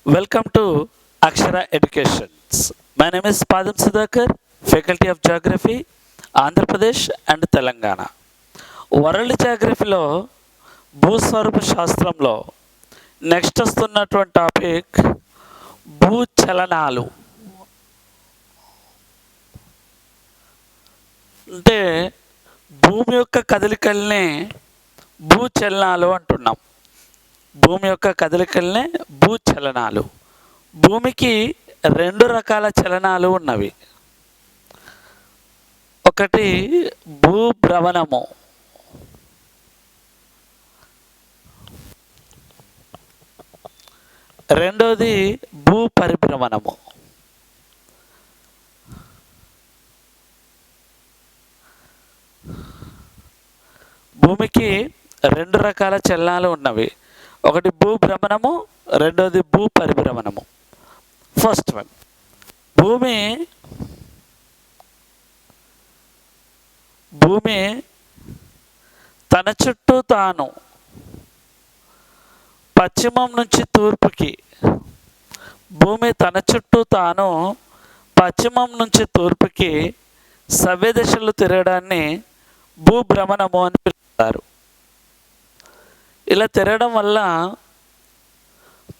Welcome to Akshara Educations. My name is Padam Sudhakar, Faculty of Geography, Andhra Pradesh and Telangana. World జాగ్రఫీలో భూస్వరూప శాస్త్రంలో next వస్తున్నటువంటి topic భూచలనాలు. అంటే భూమి యొక్క కదలికల్ని భూచలనాలు అంటున్నాం. భూమి యొక్క కదలికల్ని భూచలనాలు. భూమికి రెండు రకాల చలనాలు ఉన్నవి. ఒకటి భూభ్రమణము, రెండోది భూ పరిభ్రమణము. భూమికి రెండు రకాల చలనాలు ఉన్నవి. ఒకటి భూభ్రమణము, రెండోది భూ పరిభ్రమణము. ఫస్ట్ వన్, భూమి తన చుట్టూ తాను పశ్చిమం నుంచి తూర్పుకి, భూమి తన చుట్టూ తాను పశ్చిమం నుంచి తూర్పుకి సవ్య దిశలు తిరగడాన్ని భూభ్రమణము అని పిలుస్తారు. ఇలా తిరగడం వల్ల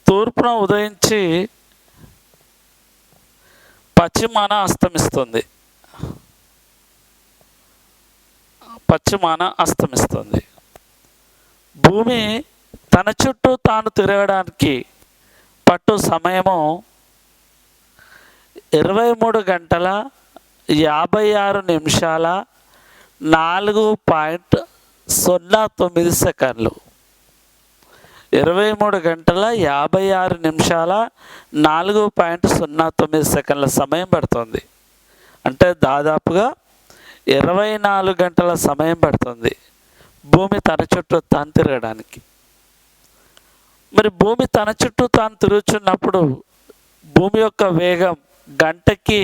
తూర్పున ఉదయించి పశ్చిమాన అస్తమిస్తుంది. భూమి తన చుట్టూ తాను తిరగడానికి పట్టు సమయము 23 గంటల 56 నిమిషాల 4.09 సెకండ్లు. 23 గంటల 56 నిమిషాల 4.09 సెకండ్ల సమయం పడుతుంది. అంటే దాదాపుగా 24 గంటల సమయం పడుతుంది భూమి తన చుట్టూ తాను తిరగడానికి. మరి భూమి తన చుట్టూ తాను తిరుగుతున్నప్పుడు భూమి యొక్క వేగం గంటకి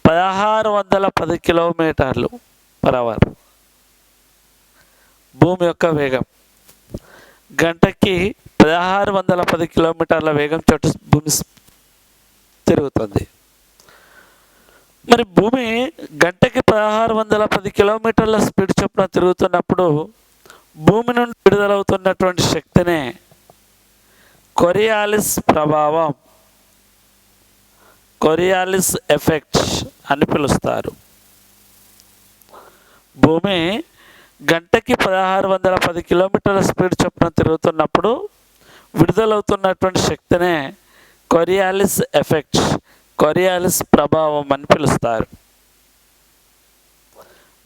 1610 కిలోమీటర్లు పర్ అవర్. భూమి యొక్క వేగం గంటకి 1610 కిలోమీటర్ల వేగం చోటు భూమి తిరుగుతుంది. మరి భూమి గంటకి 1610 కిలోమీటర్ల స్పీడ్ చొప్పున తిరుగుతున్నప్పుడు భూమి నుండి విడుదలవుతున్నటువంటి శక్తినే కొరియాలిస్ ప్రభావం, కొరియాలిస్ ఎఫెక్ట్ అని పిలుస్తారు. భూమి గంటకి 1610 కిలోమీటర్ల స్పీడ్ చొప్పున తిరుగుతున్నప్పుడు విడుదలవుతున్నటువంటి శక్తినే కొరియాలిస్ ఎఫెక్ట్, కొరియాలిస్ ప్రభావం అని పిలుస్తారు.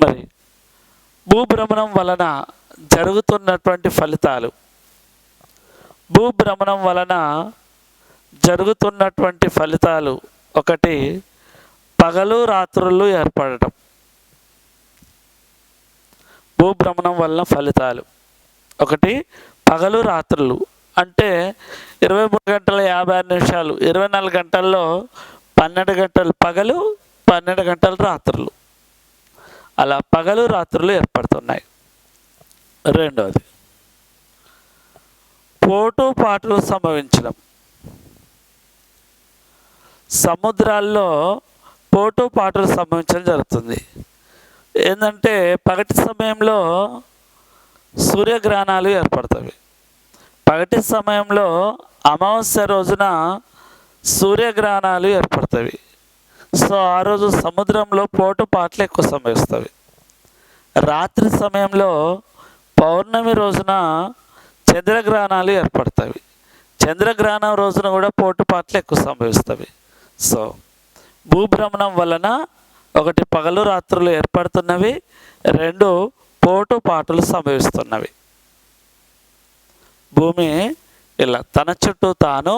మరి భూభ్రమణం వలన జరుగుతున్నటువంటి ఫలితాలు, భూభ్రమణం వలన జరుగుతున్నటువంటి ఫలితాలు ఒకటి పగలు రాత్రులు ఏర్పడటం. భూభ్రమణం వలన ఫలితాలు ఒకటి పగలు రాత్రులు. అంటే 23 గంటల 56 నిమిషాలు, 24 గంటల్లో 12 గంటలు పగలు, 12 గంటలు రాత్రులు. అలా పగలు రాత్రులు ఏర్పడుతున్నాయి. రెండవది పోటుపాటులు సంభవించడం. సముద్రాల్లో పోటుపాటులు సంభవించడం జరుగుతుంది. ఏంటంటే పగటి సమయంలో సూర్యగ్రహణాలు ఏర్పడతాయి. పగటి సమయంలో అమావాస్య రోజున సూర్యగ్రహణాలు ఏర్పడతాయి. సో ఆ రోజు సముద్రంలో పోటుపాట్లు ఎక్కువ సంభవిస్తాయి. రాత్రి సమయంలో పౌర్ణమి రోజున చంద్రగ్రహణాలు ఏర్పడతాయి. చంద్రగ్రహణం రోజున కూడా పోటుపాట్లు ఎక్కువ సంభవిస్తాయి. సో భూభ్రమణం వలన ఒకటి పగలు రాత్రులు ఏర్పడుతున్నవి, రెండు పోటుపాటులు సంభవిస్తున్నవి. భూమి ఇలా తన చుట్టూ తాను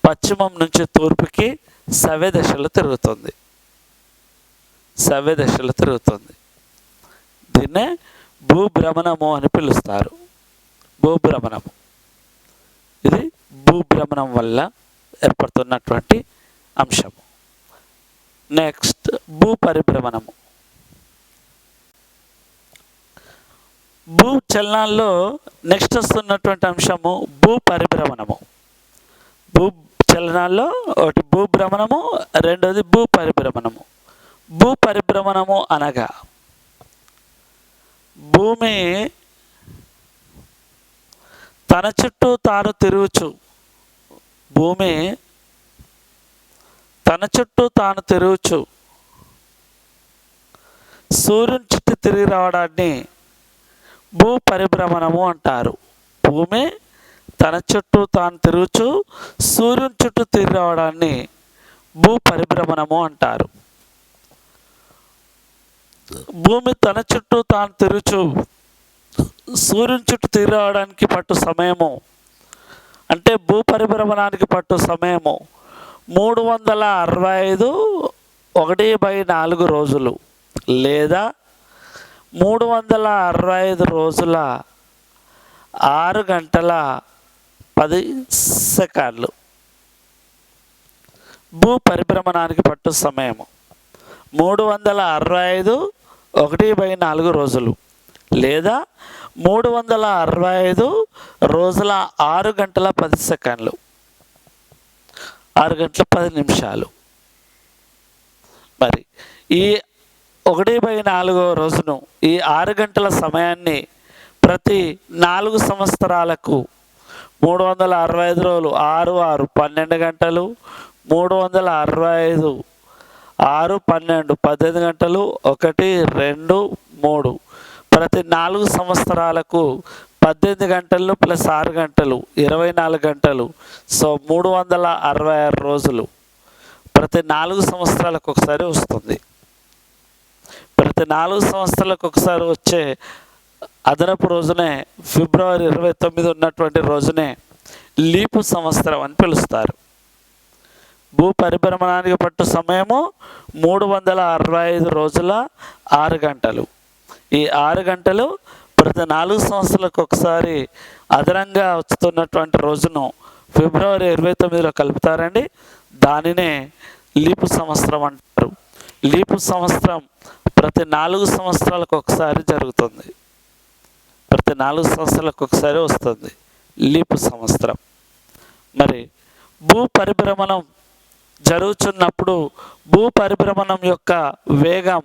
పశ్చిమం నుంచి తూర్పుకి సవ్య దిశలో తిరుగుతుంది. దీన్నే భూభ్రమణము అని పిలుస్తారు. భూభ్రమణము ఇది భూభ్రమణం వల్ల ఏర్పడుతున్నటువంటి అంశము. నెక్స్ట్ భూ పరిభ్రమణము. భూ చలనాల్లో నెక్స్ట్ వస్తున్నటువంటి అంశము భూ పరిభ్రమణము. భూ చలనాల్లో ఒకటి భూభ్రమణము, రెండోది భూ పరిభ్రమణము. భూ పరిభ్రమణము అనగా భూమి తన చుట్టూ తాను తిరుగుచు భూమి తన చుట్టూ తాను తిరుగుచు సూర్యుని చుట్టూ తిరిగి రావడాన్ని భూ పరిభ్రమణము అంటారు. భూమి తన చుట్టూ తాను తిరుగుచు సూర్యుని చుట్టూ తిరిగి రావడాన్ని భూ పరిభ్రమణము అంటారు. భూమి తన చుట్టూ తాను తిరుగుచు సూర్యుని చుట్టూ తిరిగి రావడానికి పట్టు సమయము అంటే భూ పరిభ్రమణానికి పట్టు సమయము 365 1/4 రోజులు లేదా 365 రోజుల 6 గంటల 10 సెకండ్లు. భూ పరిభ్రమణానికి పట్టు సమయము 365 1/4 రోజులు లేదా 365 రోజుల 6 గంటల 10 సెకండ్లు, 6 గంటల 10 నిమిషాలు. మరి ఈ 1/4 రోజును, ఈ 6 గంటల సమయాన్ని ప్రతి 4 సంవత్సరాలకు 365 రోజులు 6 6 12 గంటలు, 365 6 12 18 గంటలు, 1 2 3 ప్రతి 4 సంవత్సరాలకు 18 గంటలు ప్లస్ 6 గంటలు 24 గంటలు. సో 366 రోజులు ప్రతి 4 సంవత్సరాలకు ఒకసారి వస్తుంది. ప్రతి 4 సంవత్సరాలకు ఒకసారి వచ్చే అదనపు రోజునే ఫిబ్రవరి 29 ఉన్నటువంటి రోజునే లీపు సంవత్సరం అని పిలుస్తారు. భూ పరిభ్రమణానికి పట్టు సమయము 365 రోజుల 6 గంటలు. ఈ 6 గంటలు ప్రతి 4 సంవత్సరాలకు ఒకసారి అదనంగా వస్తున్నటువంటి రోజును ఫిబ్రవరి 29లో కలుపుతారండి. దానినే లీపు సంవత్సరం అంటారు. లీపు సంవత్సరం ప్రతి 4 సంవత్సరాలకు ఒకసారి జరుగుతుంది. ప్రతి 4 సంవత్సరాలకు ఒకసారి వస్తుంది లీపు సంవత్సరం. మరి భూ పరిభ్రమణం జరుగుతున్నప్పుడు భూ పరిభ్రమణం యొక్క వేగం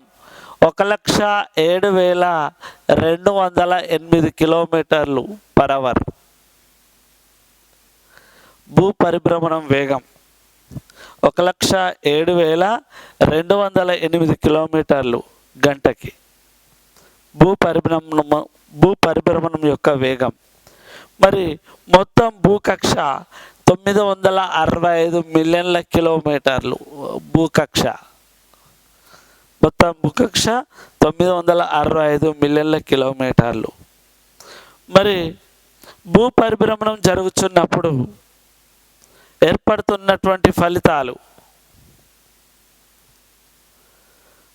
1,07,208 కిలోమీటర్లు పర్ అవర్. భూ పరిభ్రమణం వేగం 1,07,208 కిలోమీటర్లు గంటకి భూ పరిభ్రమణం యొక్క వేగం. మరి మొత్తం భూకక్ష 965 మిలియన్ల కిలోమీటర్లు. భూకక్ష మొత్తం భూకక్ష 965 మిలియన్ల కిలోమీటర్లు. మరి భూ పరిభ్రమణం జరుగుతున్నప్పుడు ఏర్పడుతున్నటువంటి ఫలితాలు,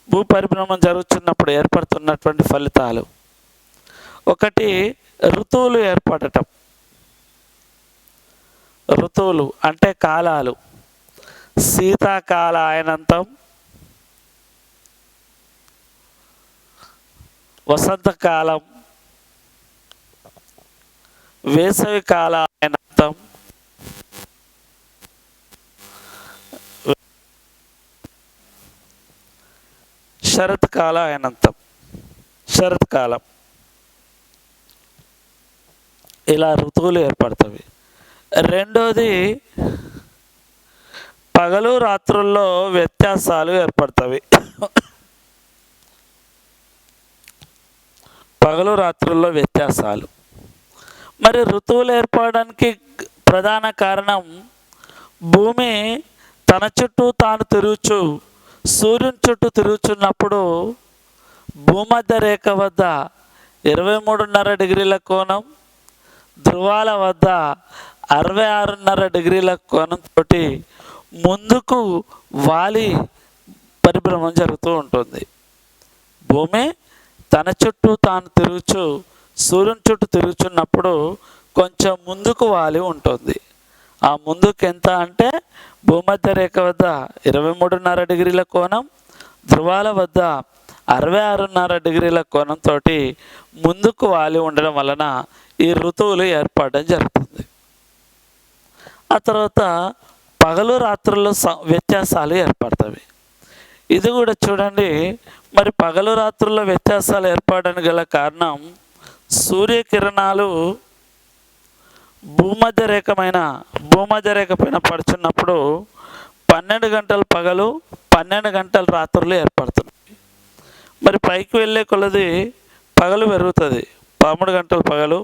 భూ పరిభ్రమణం జరుగుతున్నప్పుడు ఏర్పడుతున్నటువంటి ఫలితాలు, ఒకటి ఋతువులు ఏర్పడటం. ఋతువులు అంటే కాలాలు. శీతాకాల అయనంతం, వసంతకాలం, వేసవికాల అయనంతం, శరత్కాల అయనంతం. శరత్కాలం ఇలా ఋతువులు ఏర్పడతాయి. రెండోది పగలు రాత్రుల్లో వ్యత్యాసాలు ఏర్పడతాయి. పగలు రాత్రుల్లో వ్యత్యాసాలు. మరి ఋతువులు ఏర్పడడానికి ప్రధాన కారణం భూమి తన చుట్టూ తాను తిరుగుచు సూర్యుని చుట్టూ తిరుగుచున్నప్పుడు భూమధ్య రేఖ వద్ద 23.5 డిగ్రీల కోణం, ధ్రువాల వద్ద 66.5 డిగ్రీల కోణంతో ముందుకు వాలి పరిభ్రమణం జరుగుతూ ఉంటుంది. భూమి తన చుట్టూ తాను తిరుగుచు సూర్యుని చుట్టూ తిరుగుచున్నప్పుడు కొంచెం ముందుకు వాలి ఉంటుంది. ఆ ముందుకు ఎంత అంటే భూమధ్య రేఖ వద్ద 23.5 డిగ్రీల కోణం, ధ్రువాల వద్ద 66.5 డిగ్రీల కోణంతో ముందుకు వాలి ఉండడం వలన ఈ ఋతువులు ఏర్పడడం జరుగుతుంది. ఆ తర్వాత పగలు రాత్రుల్లో వ్యత్యాసాలు ఏర్పడతాయి. ఇది కూడా చూడండి. మరి పగలు రాత్రుల్లో వ్యత్యాసాలు ఏర్పడడానికి గల కారణం సూర్యకిరణాలు భూమధ్య రేఖ పైన పడుచున్నప్పుడు 12 గంటలు పగలు 12 గంటల రాత్రులు ఏర్పడుతుంది. మరి పైకి వెళ్ళే కొలది పగలు పెరుగుతుంది. 13 గంటలు పగలు,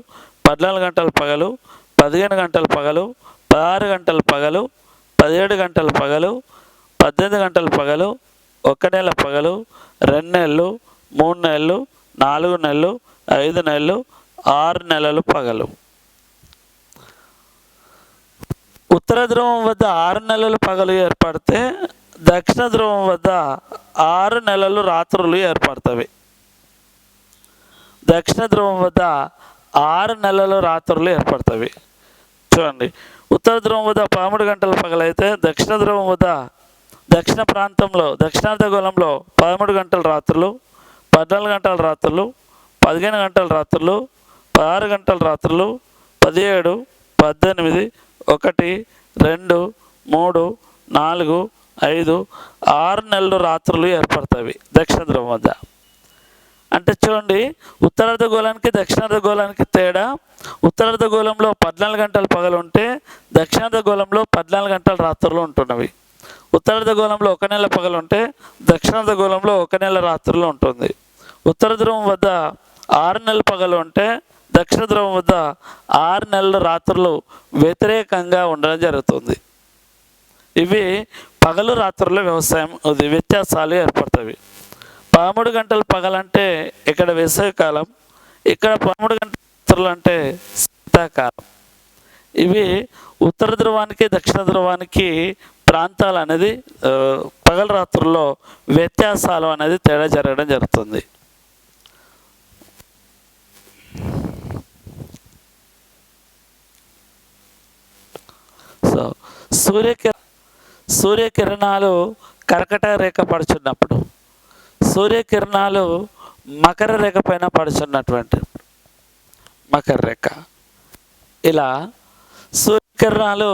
14 గంటలు పగలు, 15 గంటలు పగలు, 16 గంటలు పగలు, 17 గంటలు పగలు, 18 గంటలు పగలు, 1 నెల పగలు, 2 నెలలు, 3 నెలలు, 4 నెలలు, 5 నెలలు, 6 నెలలు పగలు. ఉత్తర ధ్రువం వద్ద 6 నెలలు పగలు ఏర్పడితే దక్షిణ ధ్రువం వద్ద 6 నెలలు రాత్రులు ఏర్పడతాయి. దక్షిణ ధ్రువం వద్ద 6 నెలలు రాత్రులు ఏర్పడతాయి. చూడండి, ఉత్తర ధ్రువం వద్ద 13 గంటల పగలైతే దక్షిణ ధ్రువం వద్ద దక్షిణ ప్రాంతంలో దక్షిణార్ధగోళంలో 13 గంటల రాత్రులు, 14 గంటల రాత్రులు, 15 గంటల రాత్రులు, 16 గంటల రాత్రులు, 17, 18, 1, 2, 3, 4, 5, 6 నెలలు రాత్రులు ఏర్పడతాయి దక్షిణ ధ్రువం వద్ద. అంటే చూడండి, ఉత్తరార్ధగోళానికి దక్షిణార్ధగోళానికి తేడా. ఉత్తరార్ధగోళంలో 14 గంటల పగలు ఉంటే దక్షిణార్ధగోళంలో 14 గంటల రాత్రులు ఉంటున్నవి. ఉత్తరార్ధగోళంలో 1 నెల పగలు ఉంటే దక్షిణార్ధగోళంలో 1 నెల రాత్రులు ఉంటుంది. ఉత్తర ధ్రువం వద్ద 6 నెలల పగలు ఉంటే దక్షిణ ధ్రువం వద్ద 6 నెలల రాత్రులు వ్యతిరేకంగా ఉండడం జరుగుతుంది. ఇవి పగలు రాత్రుల వ్యత్యాసాలు ఏర్పడతాయి. 13 గంటల పగలంటే ఇక్కడ వేసవికాలం, ఇక్కడ 13 గంటల రాత్రులు అంటే శీతాకాలం. ఇవి ఉత్తర ధ్రువానికి దక్షిణ ధ్రువానికి ప్రాంతాలు అనేది పగలు రాత్రుల్లో వ్యత్యాసాలు అనేది తేడా జరగడం జరుగుతుంది. సో సూర్యకిరణాలు కర్కట రేఖ పడుచున్నప్పుడు, సూర్యకిరణాలు మకర రేఖ పైన పడుచున్నటువంటి మకర రేఖ, ఇలా సూర్యకిరణాలు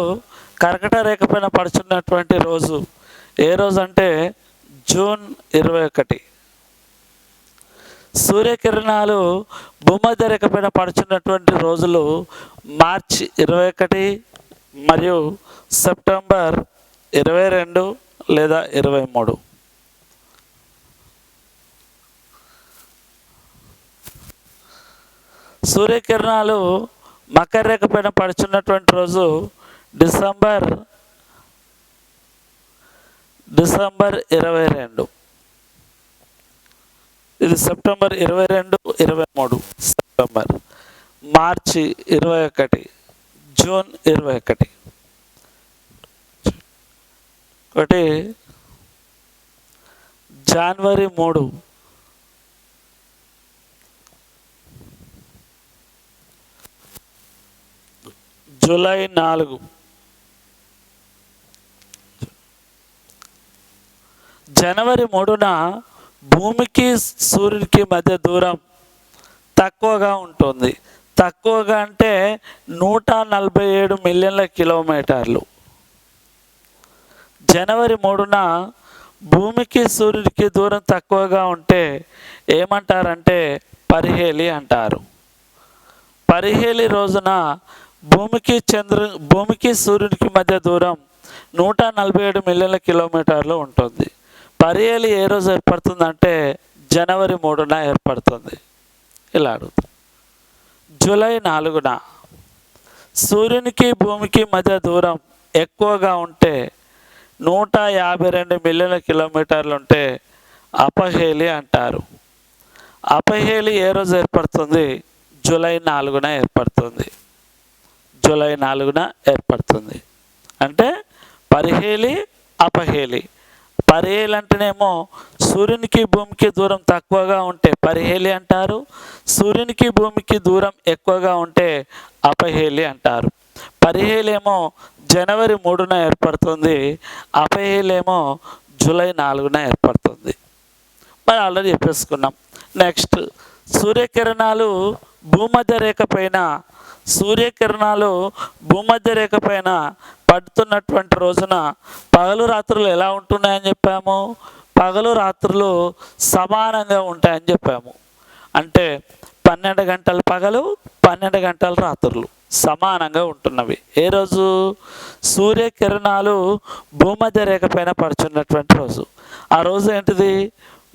కర్కట రేఖ పైన పడుచున్నటువంటి రోజు ఏ రోజు అంటే జూన్ 21. సూర్యకిరణాలు భూమధ్య రేఖ పైన పడుచున్నటువంటి రోజులు మార్చి 21 మరియు సెప్టెంబర్ 22 లేదా 23. సూర్యకిరణాలు మకర రేఖ పైన పడుచున్నటువంటి రోజు డిసెంబర్ 22. ఇది సెప్టెంబర్ 22, 23 సెప్టెంబర్, మార్చి 21, జూన్ 21. ఒకటి జనవరి 3, జూలై 4, జనవరి 3న భూమికి సూర్యుడికి మధ్య దూరం తక్కువగా ఉంటుంది. తక్కువగా అంటే 147 మిలియన్ల కిలోమీటర్లు. జనవరి 3న భూమికి సూర్యుడికి దూరం తక్కువగా ఉంటే ఏమంటారంటే పరిహేలి అంటారు. పరిహేలి రోజున భూమికి సూర్యుడికి మధ్య దూరం 147 మిలియన్ల కిలోమీటర్లు ఉంటుంది. పరిహేలి ఏ రోజు ఏర్పడుతుందంటే జనవరి 3న ఏర్పడుతుంది. ఇలా అడుగుతుంది. జూలై 4న సూర్యునికి భూమికి మధ్య దూరం ఎక్కువగా ఉంటే 152 మిలియన్ల కిలోమీటర్లు ఉంటే అపహేలి అంటారు. అపహేలి ఏ రోజు ఏర్పడుతుంది? జూలై 4న ఏర్పడుతుంది. జూలై 4న ఏర్పడుతుంది. అంటే పరిహేలి అపహేలి. పరిహేలి అంటేనేమో సూర్యునికి భూమికి దూరం తక్కువగా ఉంటే పరిహేలి అంటారు. సూర్యునికి భూమికి దూరం ఎక్కువగా ఉంటే అపహేలి అంటారు. పరిహేలి ఏమో జనవరి 3న ఏర్పడుతుంది. అపహేలి ఏమో జూలై 4న ఏర్పడుతుంది. మరి ఆల్రెడీ చెప్పేసుకున్నాం. నెక్స్ట్, సూర్యకిరణాలు భూమధ్య రేఖ పైన పడుతున్నటువంటి రోజున పగలు రాత్రులు ఎలా ఉంటున్నాయని చెప్పాము? పగలు రాత్రులు సమానంగా ఉంటాయని చెప్పాము. అంటే 12 గంటలు పగలు, 12 గంటలు రాత్రులు సమానంగా ఉంటున్నవి. ఏ రోజు? సూర్యకిరణాలు భూమధ్య రేఖ పైన పడుచున్నటువంటి రోజు. ఆ రోజు ఏంటిది?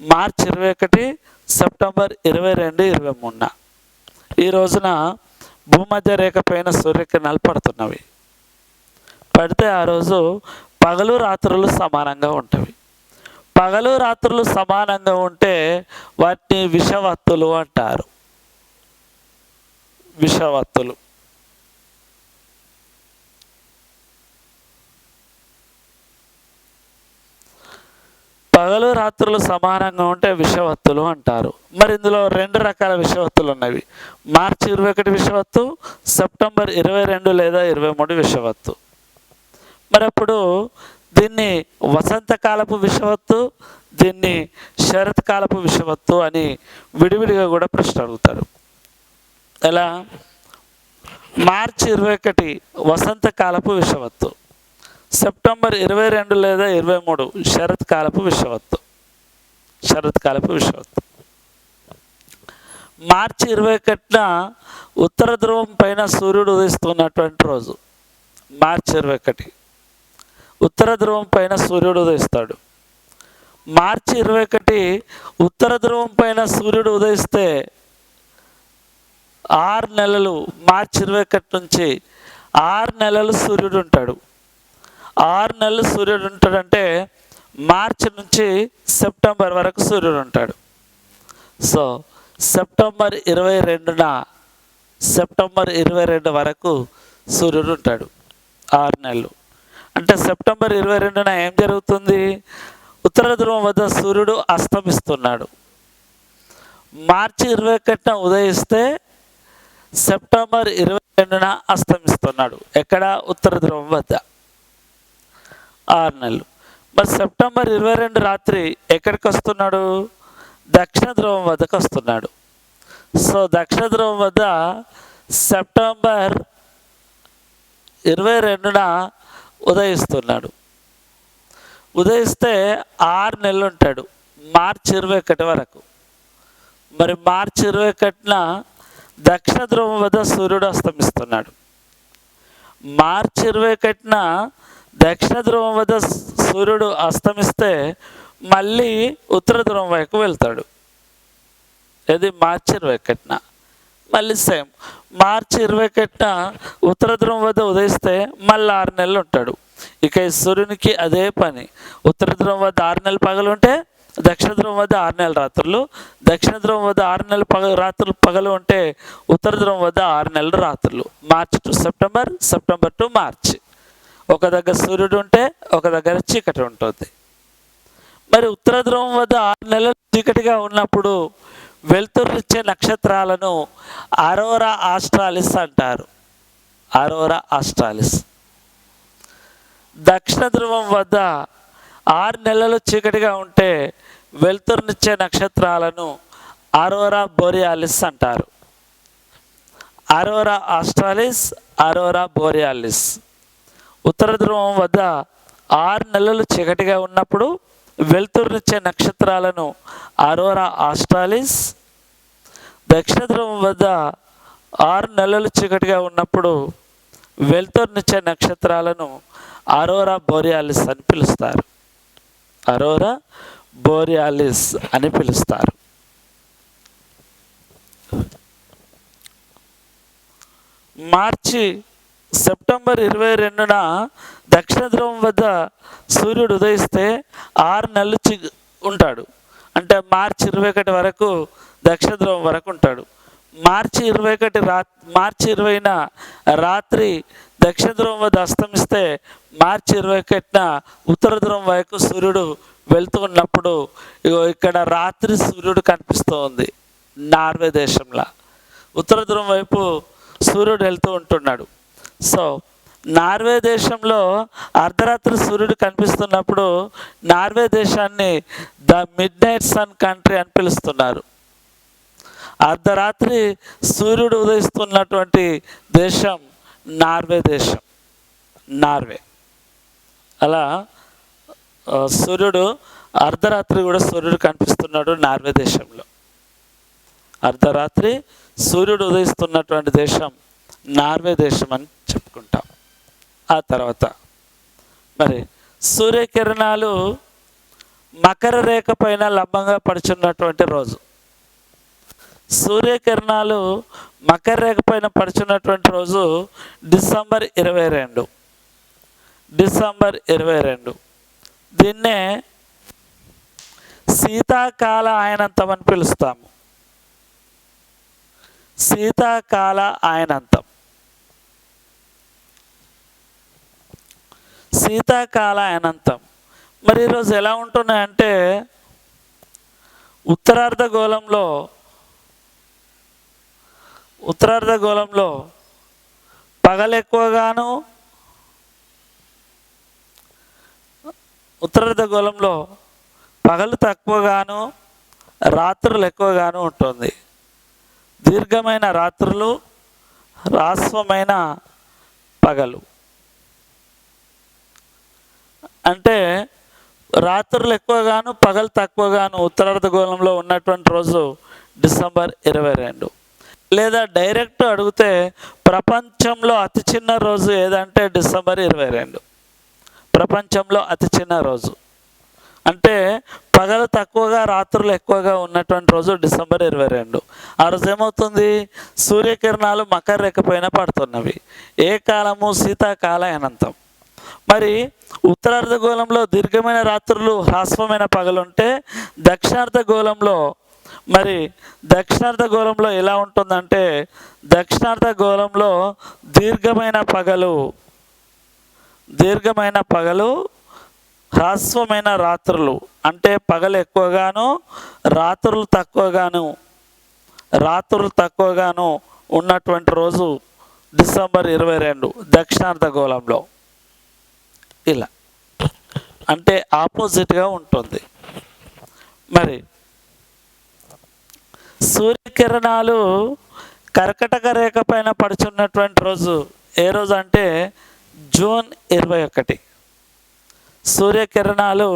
మార్చి 21, సెప్టెంబర్ 22, 23. ఈ రోజున భూమధ్య రేఖ పైన సూర్యకిరణాలు పడుతున్నవి. పడితే ఆ రోజు పగలు రాత్రులు సమానంగా ఉంటవి. పగలు రాత్రులు సమానంగా ఉంటే వాటిని విషవత్తులు అంటారు. విషవత్తులు. పగలు రాత్రులు సమానంగా ఉంటే విషవత్తులు అంటారు. మరి ఇందులో 2 రకాల విషవత్తులు ఉన్నవి. మార్చి 21 విషవత్తు, సెప్టెంబర్ 22 లేదా 23 విషవత్తు. మరి అప్పుడు దీన్ని వసంతకాలపు విషవత్తు, దీన్ని శరత్కాలపు విషవత్తు అని విడివిడిగా కూడా ప్రశ్న అడుగుతారు. ఎలా? మార్చి 21 వసంతకాలపు విషవత్తు, సెప్టెంబర్ 22 లేదా 23 శరత్కాలపు విషవత్తు. శరత్కాలపు విషవత్తు. మార్చి 21న ఉత్తర ధ్రువం పైన సూర్యుడు ఉదయిస్తున్నటువంటి రోజు. మార్చి 21 ఉత్తర ధ్రువం పైన సూర్యుడు ఉదయిస్తాడు. మార్చి 21 ఉత్తర ధ్రువం పైన సూర్యుడు ఉదయిస్తే 6 నెలలు, మార్చి 21 నుంచి 6 నెలలు సూర్యుడు ఉంటాడు. 6 నెలలు సూర్యుడు ఉంటాడంటే మార్చి నుంచి సెప్టెంబర్ వరకు సూర్యుడు ఉంటాడు. సో సెప్టెంబర్ 22న, సెప్టెంబర్ 22 వరకు సూర్యుడు ఉంటాడు. 6 నెలలు. అంటే సెప్టెంబర్ 22న ఏం జరుగుతుంది? ఉత్తర ధ్రువం వద్ద సూర్యుడు అస్తమిస్తున్నాడు. మార్చి 21న ఉదయిస్తే సెప్టెంబర్ 22న అస్తమిస్తున్నాడు. ఎక్కడ? ఉత్తర ధ్రువం వద్ద. 6 నెలలు. మరి సెప్టెంబర్ 22 రాత్రి ఎక్కడికి వస్తున్నాడు? దక్షిణ ధ్రువం వద్దకు వస్తున్నాడు. సో దక్షిణ ధ్రువం వద్ద సెప్టెంబర్ 22న ఉదయిస్తున్నాడు. ఉదయిస్తే 6 నెలలు ఉంటాడు, మార్చి 21 వరకు. మరి మార్చి 21న దక్షిణ ధ్రువం వద్ద సూర్యుడు అస్తమిస్తున్నాడు. మార్చి 21న దక్షిణ ధ్రువం వద్ద సూర్యుడు అస్తమిస్తే మళ్ళీ ఉత్తర ధ్రువం వైపు వెళ్తాడు. ఇది మార్చి 21న. మళ్ళీ సేమ్ మార్చి 21న ఉత్తర ధ్రువం వద్ద ఉదయిస్తే మళ్ళీ 6 నెలలు ఉంటాడు. ఇక ఈ సూర్యునికి అదే పని. ఉత్తర ధ్రువం వద్ద 6 నెలలు పగలు ఉంటే దక్షిణ ధ్రువం వద్ద 6 నెలల రాత్రులు, దక్షిణ ధ్రువం వద్ద 6 నెలలు రాత్రులు పగలు ఉంటే ఉత్తర ధ్రువం వద్ద 6 నెలలు రాత్రులు. మార్చి టు సెప్టెంబర్, సెప్టెంబర్ టు మార్చి. ఒక దగ్గర సూర్యుడు ఉంటే ఒక దగ్గర చీకటి ఉంటుంది. మరి ఉత్తర ధ్రువం వద్ద 6 నెలలు చీకటిగా ఉన్నప్పుడు వెలుతురునిచ్చే నక్షత్రాలను అరోరా ఆస్ట్రాలిస్ అంటారు. అరోరా ఆస్ట్రాలిస్. దక్షిణ ధ్రువం వద్ద 6 నెలలు చీకటిగా ఉంటే వెలుతురునిచ్చే నక్షత్రాలను అరోరా బోరియాలిస్ అంటారు. Arora australis, Arora borealis. ఉత్తర ధ్రువం వద్ద 6 నెలలు చీకటిగా ఉన్నప్పుడు వెలుతురునిచ్చే నక్షత్రాలను అరోరా ఆస్ట్రాలిస్, దక్షిణ ధ్రువం వద్ద 6 నెలలు చీకటిగా ఉన్నప్పుడు వెలుతురునిచ్చే నక్షత్రాలను అరోరా బోరియాలిస్ అని పిలుస్తారు. అరోరా బోరియాలిస్ అని పిలుస్తారు. మార్చి సెప్టెంబర్ 22న దక్షిణ ధ్రువం వద్ద సూర్యుడు ఉదయిస్తే 6 నెలలు ఉంటాడు. అంటే మార్చి 21 వరకు దక్షిణ ధ్రువం వరకు ఉంటాడు. మార్చి 20న రాత్రి దక్షిణ ధ్రువం వద్ద అస్తమిస్తే మార్చి 21న ఉత్తర ధ్రువం వైపు సూర్యుడు వెళ్తూ ఉన్నప్పుడు ఇక్కడ రాత్రి సూర్యుడు కనిపిస్తూ ఉంది. నార్వే దేశంలో ఉత్తర ధ్రువం వైపు సూర్యుడు వెళ్తూ ఉంటున్నాడు. సో నార్వే దేశంలో అర్ధరాత్రి సూర్యుడు కనిపిస్తున్నప్పుడు నార్వే దేశాన్ని the midnight sun country అని పిలుస్తున్నారు. అర్ధరాత్రి సూర్యుడు ఉదయిస్తున్నటువంటి దేశం నార్వే దేశం. నార్వే. అలా సూర్యుడు అర్ధరాత్రి కూడా సూర్యుడు కనిపిస్తున్నాడు నార్వే దేశంలో. అర్ధరాత్రి సూర్యుడు ఉదయిస్తున్నటువంటి దేశం నార్వే దేశం అని చెప్పుకుంటాం. ఆ తర్వాత మరి సూర్యకిరణాలు మకర రేఖ పైన లంబంగా పడుచున్నటువంటి రోజు. సూర్యకిరణాలు మకర రేఖ పైన పడుచున్నటువంటి రోజు డిసెంబర్ 22. డిసెంబర్ 22 దీన్నే శీతాకాల ఆయనంతం అని పిలుస్తాము. శీతాకాల ఆయనంతం. శీతాకాల ఆయనంతం. మరి ఈరోజు ఎలా ఉంటున్నాయంటే ఉత్తరార్ధగోళంలో పగలు ఎక్కువగాను, ఉత్తరార్ధగోళంలో పగలు తక్కువగాను, రాత్రులు ఎక్కువగాను ఉంటుంది. దీర్ఘమైన రాత్రులు, హ్రస్వమైన పగలు. అంటే రాత్రులు ఎక్కువగాను, పగలు తక్కువగాను ఉత్తరార్ధగోళంలో ఉన్నటువంటి రోజు డిసెంబర్ 22. లేదా డైరెక్ట్ అడిగితే ప్రపంచంలో అతి చిన్న రోజు ఏదంటే డిసెంబర్ 22. ప్రపంచంలో అతి చిన్న రోజు అంటే పగలు తక్కువగా రాత్రులు ఎక్కువగా ఉన్నటువంటి రోజు డిసెంబర్ 22. ఆ రోజు ఏమవుతుంది? సూర్యకిరణాలు మకర రేఖ పైన పడుతున్నవి. ఏ కాలము? శీతాకాల అనంతం. మరి ఉత్తరార్ధగోళంలో దీర్ఘమైన రాత్రులు, హ్రస్వమైన పగలు ఉంటే దక్షిణార్ధగోళంలో ఎలా ఉంటుందంటే దక్షిణార్ధగోళంలో దీర్ఘమైన పగలు, హ్రస్వమైన రాత్రులు. అంటే పగలు ఎక్కువగాను, రాత్రులు తక్కువగాను ఉన్నటువంటి రోజు డిసెంబర్ 22 దక్షిణార్ధగోళంలో. ఇలా అంటే ఆపోజిట్గా ఉంటుంది. మరి సూర్యకిరణాలు కర్కటక రేఖ పైన పడుచున్నటువంటి రోజు ఏ రోజు అంటే జూన్ 21. సూర్యకిరణాలు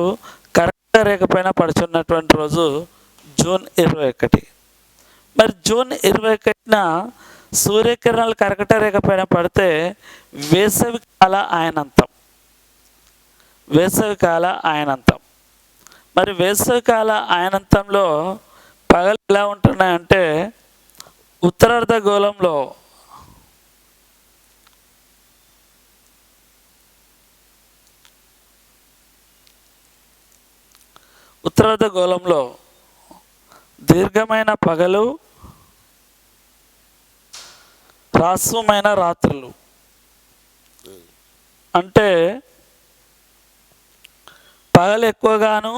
కర్కటక రేఖ పైన పడుచున్నటువంటి రోజు జూన్ 21. మరి జూన్ 21న సూర్యకిరణాలు కర్కటక రేఖ పైన పడితే వేసవికాల ఆయనంతం. వేసవికాల ఆయనంతం. మరి వేసవికాల ఆయనంతంలో పగలు ఎలా ఉంటున్నాయంటే ఉత్తరార్ధగోళంలో దీర్ఘమైన పగలు, హ్రస్వమైన రాత్రులు. అంటే పగలు ఎక్కువగాను,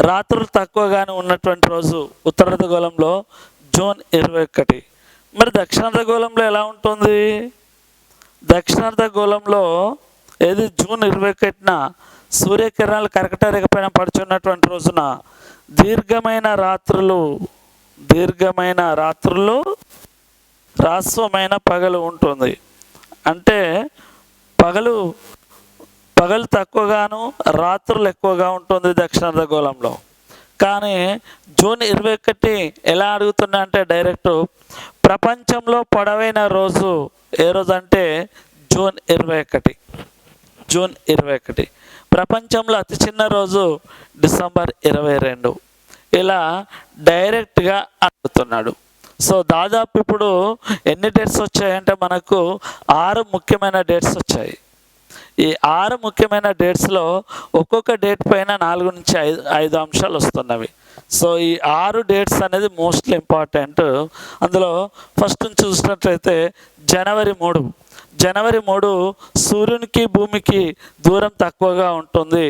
రాత్రులు తక్కువగాను ఉన్నటువంటి రోజు ఉత్తరార్ధగోళంలో జూన్ 21. మరి దక్షిణార్ధగోళంలో ఎలా ఉంటుంది? దక్షిణార్ధగోళంలో ఏది జూన్ 21న సూర్యకిరణాలు కర్కటక రేఖ పైన పడుచున్నటువంటి రోజున దీర్ఘమైన రాత్రులు, హ్రస్వమైన పగలు ఉంటుంది. అంటే పగలు తక్కువగాను, రాత్రులు ఎక్కువగా ఉంటుంది దక్షిణార్ధగోళంలో. కానీ జూన్ 21 ఎలా అడుగుతున్నా అంటే డైరెక్ట్ ప్రపంచంలో పొడవైన రోజు ఏ రోజు అంటే జూన్ 21. జూన్ 21. ప్రపంచంలో అతి చిన్న రోజు డిసెంబర్ 22. ఇలా డైరెక్ట్గా అడుగుతున్నాడు. సో దాదాపు ఇప్పుడు ఎన్ని డేట్స్ వచ్చాయంటే మనకు 6 ముఖ్యమైన డేట్స్ వచ్చాయి. ఈ 6 ముఖ్యమైన డేట్స్లో ఒక్కొక్క డేట్ పైన 4 నుంచి 5 అంశాలు వస్తున్నవి. సో ఈ 6 డేట్స్ అనేది మోస్ట్లీ ఇంపార్టెంట్. అందులో ఫస్ట్ నుంచి చూసినట్లయితే జనవరి 3 సూర్యునికి భూమికి దూరం తక్కువగా ఉంటుంది.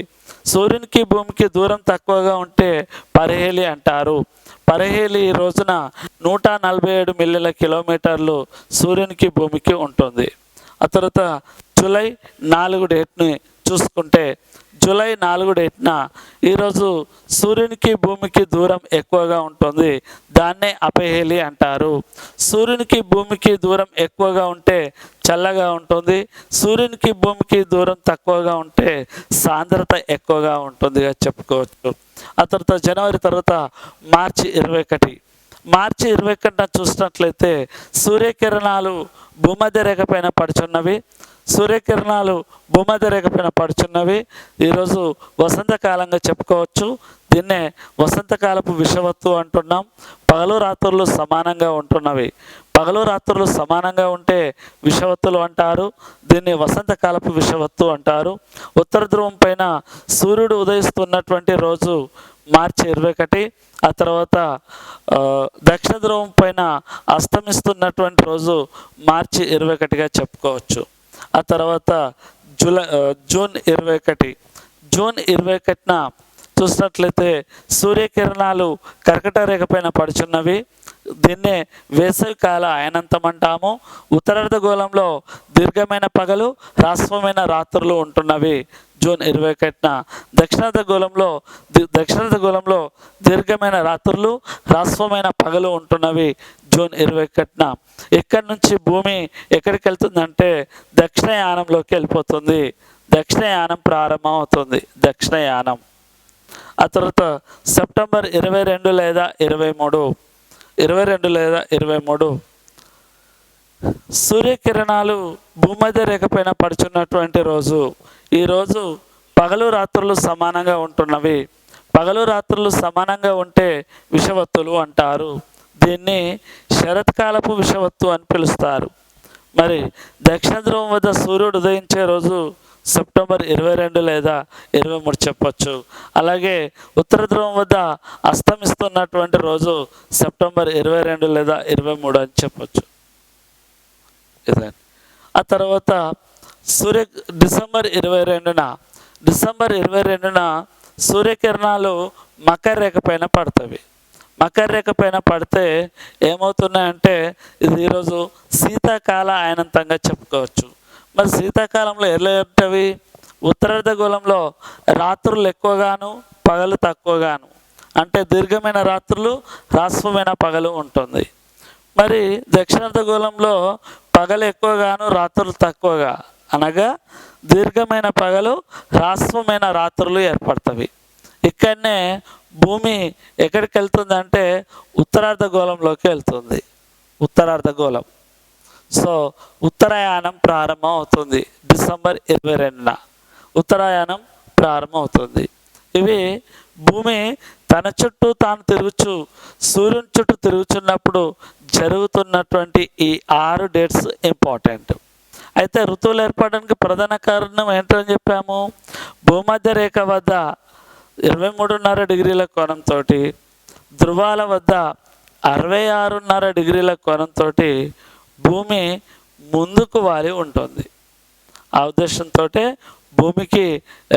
సూర్యునికి భూమికి దూరం తక్కువగా ఉంటే పరిహేలి అంటారు. పరిహేలి ఈ రోజున 147 మిలియన్ల కిలోమీటర్లు సూర్యునికి భూమికి ఉంటుంది. ఆ తర్వాత జూలై 4 డేట్ని చూసుకుంటే జూలై 4 డేట్న ఈరోజు సూర్యునికి భూమికి దూరం ఎక్కువగా ఉంటుంది, దాన్నే అపహేలి అంటారు. సూర్యునికి భూమికి దూరం ఎక్కువగా ఉంటే చల్లగా ఉంటుంది, సూర్యునికి భూమికి దూరం తక్కువగా ఉంటే సాంద్రత ఎక్కువగా ఉంటుందిగా చెప్పుకోవచ్చు. ఆ తర్వాత జనవరి తర్వాత మార్చి 21. మార్చి 21న చూసినట్లయితే సూర్యకిరణాలు భూమధ్య రేఖ పైన పడుచున్నవి. సూర్యకిరణాలు భూమధ్య రేఖ పైన పడుచున్నవి. ఈరోజు వసంతకాలంగా చెప్పుకోవచ్చు. దీన్నే వసంతకాలపు విషవత్తు అంటున్నాం. పగలు రాత్రులు సమానంగా ఉంటున్నవి. పగలు రాత్రులు సమానంగా ఉంటే విషవత్తులు అంటారు. దీన్ని వసంతకాలపు విషవత్తు అంటారు. ఉత్తర ధ్రువం పైన సూర్యుడు ఉదయిస్తున్నటువంటి రోజు మార్చి 21. ఆ తర్వాత దక్షిణ ధ్రువం పైన అస్తమిస్తున్నటువంటి రోజు మార్చి 21గా చెప్పుకోవచ్చు. ఆ తర్వాత జూన్ 21. జూన్ 21న చూసినట్లయితే సూర్యకిరణాలు కర్కట రేఖ పైన పడుచున్నవి. దీన్నే వేసవికాల అయనంతం అంటాము. ఉత్తరార్ధగోళంలో దీర్ఘమైన పగలు, హ్రస్వమైన రాత్రులు ఉంటున్నవి జూన్ 21న. దక్షిణార్ధగోళంలో దీర్ఘమైన రాత్రులు, హ్రస్వమైన పగలు ఉంటున్నవి జూన్ 21న. ఇక్కడి నుంచి భూమి ఎక్కడికి వెళ్తుందంటే దక్షిణయానంలోకి వెళ్ళిపోతుంది. దక్షిణయానం ప్రారంభం అవుతుంది. దక్షిణయానం. ఆ తర్వాత సెప్టెంబర్ 22 లేదా 23 సూర్యకిరణాలు భూమధ్య రేఖ పైన పడుచున్నటువంటి రోజు. ఈరోజు పగలు రాత్రులు సమానంగా ఉంటున్నవి. పగలు రాత్రులు సమానంగా ఉంటే విషవత్తులు అంటారు. దీన్ని శరత్కాలపు విషవత్తు అని పిలుస్తారు. మరి దక్షిణ ధ్రువం వద్ద సూర్యుడు ఉదయించే రోజు సెప్టెంబర్ 22 లేదా 23 చెప్పచ్చు. అలాగే ఉత్తర ధ్రువం వద్ద అస్తమిస్తున్నటువంటి రోజు సెప్టెంబర్ 22 లేదా 23 అని చెప్పచ్చు. ఇదే. ఆ తర్వాత డిసెంబర్ 22న సూర్యకిరణాలు మకర రేఖ పైన పడతాయి. మకర రేఖ పైన పడితే ఏమవుతున్నాయంటే ఇది ఈరోజు శీతాకాల అయనంతంగా చెప్పుకోవచ్చు. మరి శీతాకాలంలో ఎలా ఉంటవి? ఉత్తరార్ధగోళంలో రాత్రులు ఎక్కువగాను, పగలు తక్కువగాను. అంటే దీర్ఘమైన రాత్రులు, హ్రస్వమైన పగలు ఉంటుంది. మరి దక్షిణార్ధగోళంలో పగలు ఎక్కువగాను, రాత్రులు తక్కువగా, అనగా దీర్ఘమైన పగలు, హ్రస్వమైన రాత్రులు ఏర్పడతాయి. ఇక్కడనే భూమి ఎక్కడికి వెళ్తుందంటే ఉత్తరార్ధగోళంలోకి వెళ్తుంది. ఉత్తరార్ధగోళం. సో ఉత్తరాయణం ప్రారంభం అవుతుంది డిసెంబర్ 22న. ఉత్తరాయణం ప్రారంభం అవుతుంది. ఇవి భూమి తన చుట్టూ తాను సూర్యుని చుట్టూ తిరుగుతున్నప్పుడు జరుగుతున్నటువంటి ఈ 6 డేట్స్ ఇంపార్టెంట్. అయితే ఋతువులు ఏర్పడడానికి ప్రధాన కారణం ఏంటని చెప్పాము? భూమధ్య రేఖ వద్ద 23.5 డిగ్రీల కోణంతో, ధృవాల వద్ద 66.5 డిగ్రీల కోణంతో భూమి ముందుకు వాలి ఉంటుంది. ఆ ఉద్దేశంతో భూమికి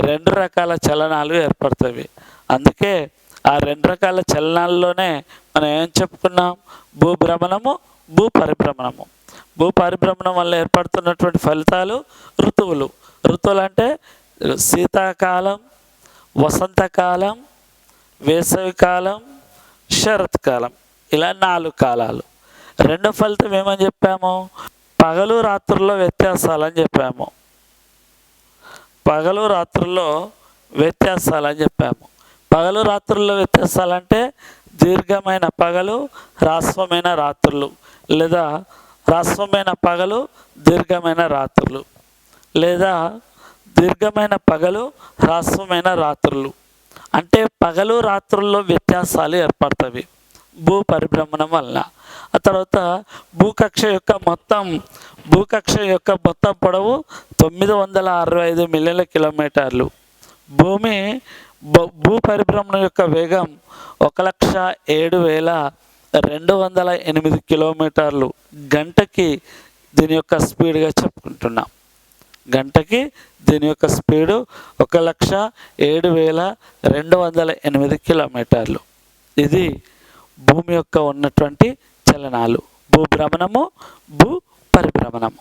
2 రకాల చలనాలు ఏర్పడతాయి. అందుకే ఆ 2 రకాల చలనాల్లోనే మనం ఏం చెప్పుకున్నాం? భూభ్రమణము, భూపరిభ్రమణము. భూపరిభ్రమణం వల్ల ఏర్పడుతున్నటువంటి ఫలితాలు ఋతువులు. ఋతువులు అంటే శీతాకాలం, వసంతకాలం, వేసవికాలం, శరత్కాలం. ఇలా 4 కాలాలు. రెండో ఫలితం ఏమని చెప్పాము? పగలు రాత్రుల్లో వ్యత్యాసాలని చెప్పాము. పగలు రాత్రుల్లో వ్యత్యాసాలని చెప్పాము. పగలు రాత్రుల్లో వ్యత్యాసాలంటే దీర్ఘమైన పగలు, హ్రస్వమైన రాత్రులు, లేదా హ్రస్వమైన పగలు, దీర్ఘమైన రాత్రులు, లేదా దీర్ఘమైన పగలు, హ్రస్వమైన రాత్రులు. అంటే పగలు రాత్రుల్లో వ్యత్యాసాలు ఏర్పడతాయి భూ పరిభ్రమణం వల్ల. ఆ తర్వాత భూకక్ష యొక్క మొత్తం పొడవు 965 మిలియన్ల కిలోమీటర్లు. భూ పరిభ్రమణం యొక్క వేగం 1,07,208 కిలోమీటర్లు గంటకి. దీని యొక్క స్పీడ్గా చెప్పుకుంటున్నాం. గంటకి దీని యొక్క స్పీడు 1,07,208 కిలోమీటర్లు. ఇది భూమి యొక్క ఉన్నటువంటి చలనాలు. భూభ్రమణము, భూ పరిభ్రమణము.